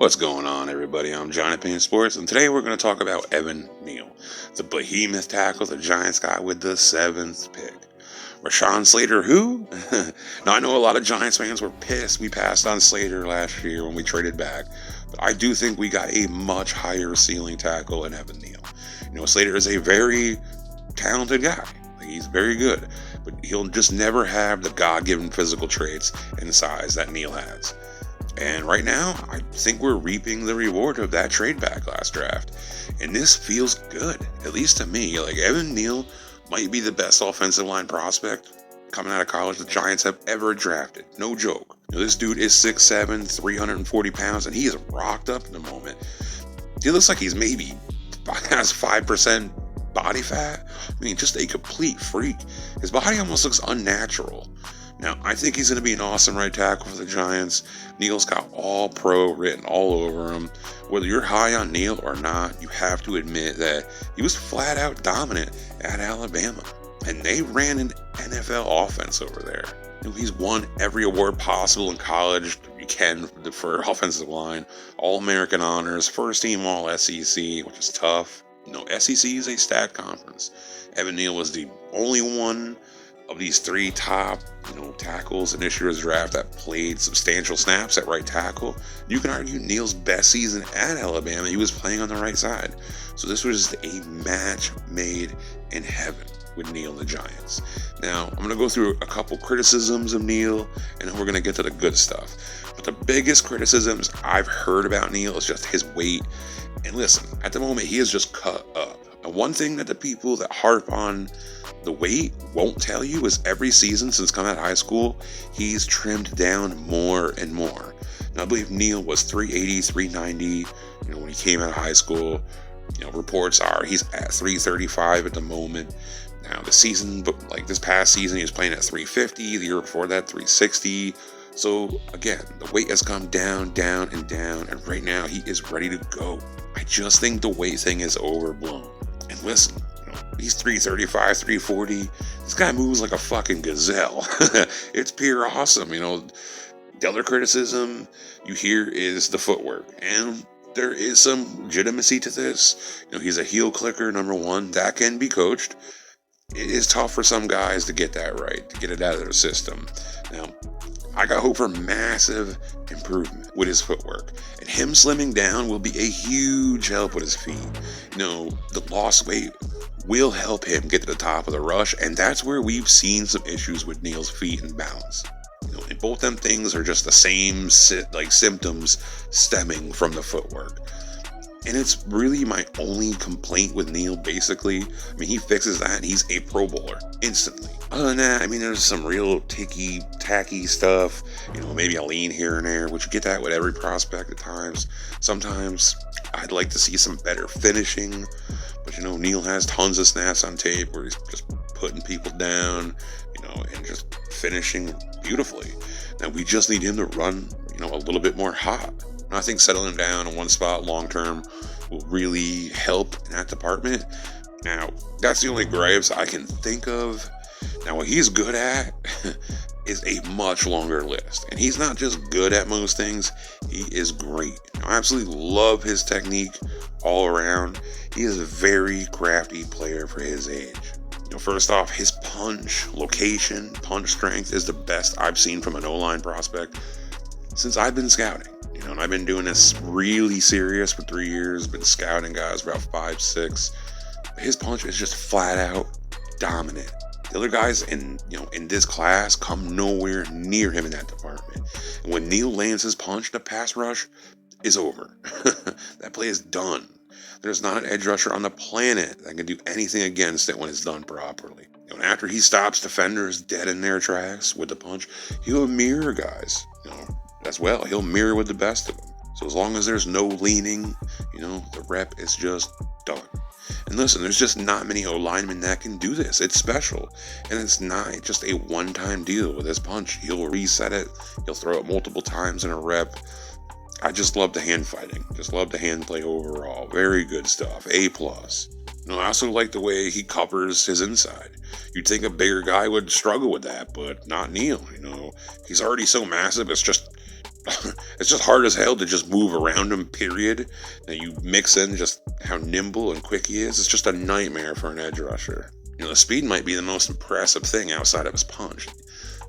What's going on, everybody? I'm Jonathan Sports, and today we're going to talk about Evan Neal, the behemoth tackle the Giants got with the 7th pick. Rashawn Slater, who? Now, I know a lot of Giants fans were pissed we passed on Slater last year when we traded back, but I do think we got a much higher ceiling tackle in Evan Neal. Slater is a very talented guy. He's very good, but he'll just never have the God-given physical traits and size that Neal has. And right now, I think we're reaping the reward of that trade back last draft. And this feels good, at least to me. Evan Neal might be the best offensive line prospect coming out of college the Giants have ever drafted. No joke. This dude is 6'7", 340 pounds, and he is rocked up in the moment. He looks like he's maybe has 5% body fat. Just a complete freak. His body almost looks unnatural. Now, I think he's going to be an awesome right tackle for the Giants. Neal's got all pro written all over him. Whether you're high on Neal or not, you have to admit that he was flat out dominant at Alabama. And they ran an NFL offense over there. He's won every award possible in college you can for offensive line. All-American honors, first team All-SEC, which is tough. SEC is a stat conference. Evan Neal was the only one of these three top, tackles in this year's draft that played substantial snaps at right tackle. You can argue Neal's best season at Alabama, he was playing on the right side. So this was a match made in heaven with Neal and the Giants. Now, I'm going to go through a couple criticisms of Neal, and then we're going to get to the good stuff. But the biggest criticisms I've heard about Neal is just his weight. And listen, at the moment, he is just cut up. And one thing that the people that harp on the weight won't tell you is every season since coming out of high school, he's trimmed down more and more. Now, I believe Neal was 380, 390, when he came out of high school. Reports are he's at 335 at the moment. Now, the season, this past season, he was playing at 350. The year before that, 360. So, again, the weight has come down, down, and down. And right now, he is ready to go. I just think the weight thing is overblown. And listen, he's 335, 340. This guy moves like a fucking gazelle. It's pure awesome. The other criticism you hear is the footwork. And there is some legitimacy to this. He's a heel clicker, number one. That can be coached. It is tough for some guys to get that right, to get it out of their system. Now, I got hope for massive improvement with his footwork. And him slimming down will be a huge help with his feet. The lost weight will help him get to the top of the rush, and that's where we've seen some issues with Neal's feet and balance. And both them things are just the same symptoms stemming from the footwork. And it's really my only complaint with Neal, basically. He fixes that and he's a Pro Bowler instantly. Other than that, there's some real tacky stuff. Maybe a lean here and there, which you get that with every prospect at times. Sometimes I'd like to see some better finishing. But, Neal has tons of snaps on tape where he's just putting people down, and just finishing beautifully. Now, we just need him to run, a little bit more hot. And I think settling down in one spot long term will really help in that department. Now, that's the only gripes I can think of. Now, what he's good at is a much longer list. And he's not just good at most things, he is great. I absolutely love his technique all around. He is a very crafty player for his age. First off, his punch strength is the best I've seen from an O-line prospect since I've been scouting. And I've been doing this really serious for 3 years, been scouting guys for about 5, 6. His punch is just flat out dominant. The other guys in this class come nowhere near him in that department. And when Neal lands his punch, the pass rush is over. That play is done. There's not an edge rusher on the planet that can do anything against it when it's done properly. And after he stops defenders dead in their tracks with the punch, he'll mirror guys, as well. He'll mirror with the best of them. So as long as there's no leaning, the rep is just done. And listen, there's just not many O-linemen that can do this. It's special. And it's not just a one-time deal with his punch. He'll reset it. He'll throw it multiple times in a rep. I just love the hand fighting. Just love the hand play overall. Very good stuff. A+. I also like the way he covers his inside. You'd think a bigger guy would struggle with that, but not Neal. He's already so massive. It's just it's just hard as hell to just move around him, period. And you mix in just how nimble and quick he is. It's just a nightmare for an edge rusher. The speed might be the most impressive thing outside of his punch.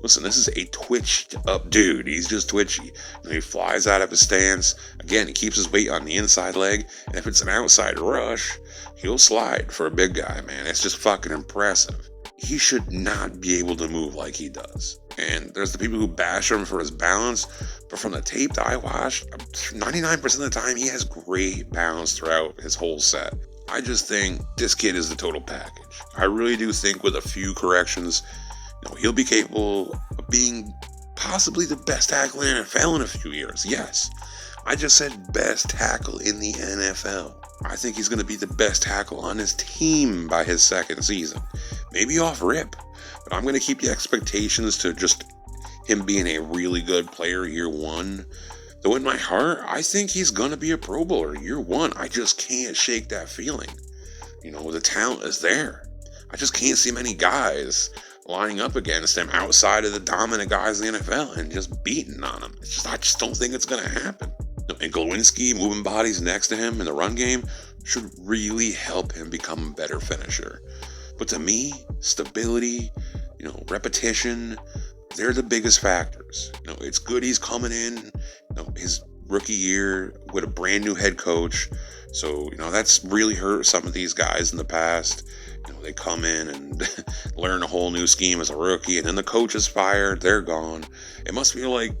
Listen, this is a twitched up dude. He's just twitchy. He flies out of his stance. Again, he keeps his weight on the inside leg. And if it's an outside rush, he'll slide for a big guy, man. It's just fucking impressive. He should not be able to move like he does. And there's the people who bash him for his balance, but from the tape that I watched, 99% of the time he has great balance throughout his whole set. I just think this kid is the total package. I really do think with a few corrections, he'll be capable of being possibly the best tackle in the NFL in a few years. Yes, I just said best tackle in the NFL. I think he's going to be the best tackle on his team by his second season. Maybe off rip, but I'm going to keep the expectations to just him being a really good player year one. Though in my heart, I think he's going to be a Pro Bowler year one. I just can't shake that feeling. The talent is there. I just can't see many guys lining up against him outside of the dominant guys in the NFL and just beating on him. I just don't think it's going to happen. And Glowinski moving bodies next to him in the run game should really help him become a better finisher. But to me, stability, repetition, they're the biggest factors. It's good he's coming in, his rookie year with a brand new head coach. So, that's really hurt some of these guys in the past. They come in and learn a whole new scheme as a rookie, and then the coach is fired, they're gone. It must feel like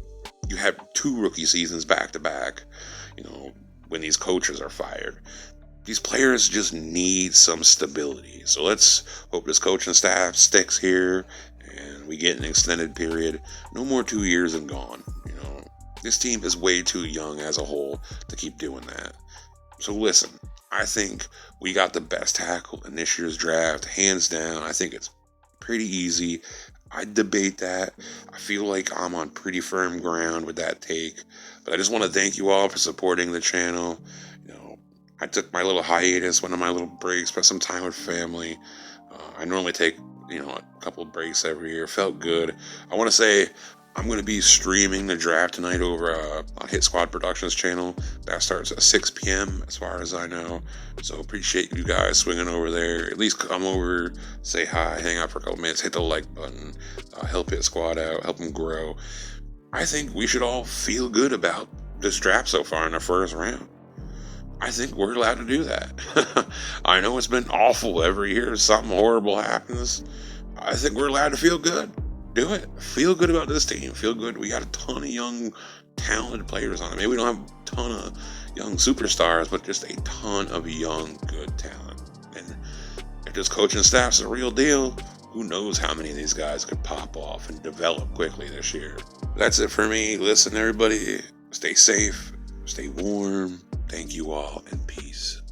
you have 2 rookie seasons back to back, when these coaches are fired. These players just need some stability. So let's hope this coaching staff sticks here and we get an extended period. No more 2 years and gone. This team is way too young as a whole to keep doing that. So listen, I think we got the best tackle in this year's draft, hands down. I think it's pretty easy. I debate that. I feel like I'm on pretty firm ground with that take. But I just want to thank you all for supporting the channel. I took my little hiatus, went on my little breaks, spent some time with family. I normally take, a couple of breaks every year. Felt good. I want to say I'm going to be streaming the draft tonight over on Hit Squad Productions channel. That starts at 6 p.m. as far as I know. So appreciate you guys swinging over there. At least come over, say hi, hang out for a couple minutes, hit the like button, help Hit Squad out, help them grow. I think we should all feel good about this draft so far in the first round. I think we're allowed to do that. I know it's been awful every year. Something horrible happens. I think we're allowed to feel good. Do it. Feel good about this team. Feel good. We got a ton of young, talented players on it. Maybe we don't have a ton of young superstars, but just a ton of young, good talent. And if this coaching staff's a real deal, who knows how many of these guys could pop off and develop quickly this year. That's it for me. Listen, everybody, stay safe, stay warm. Thank you all, and peace.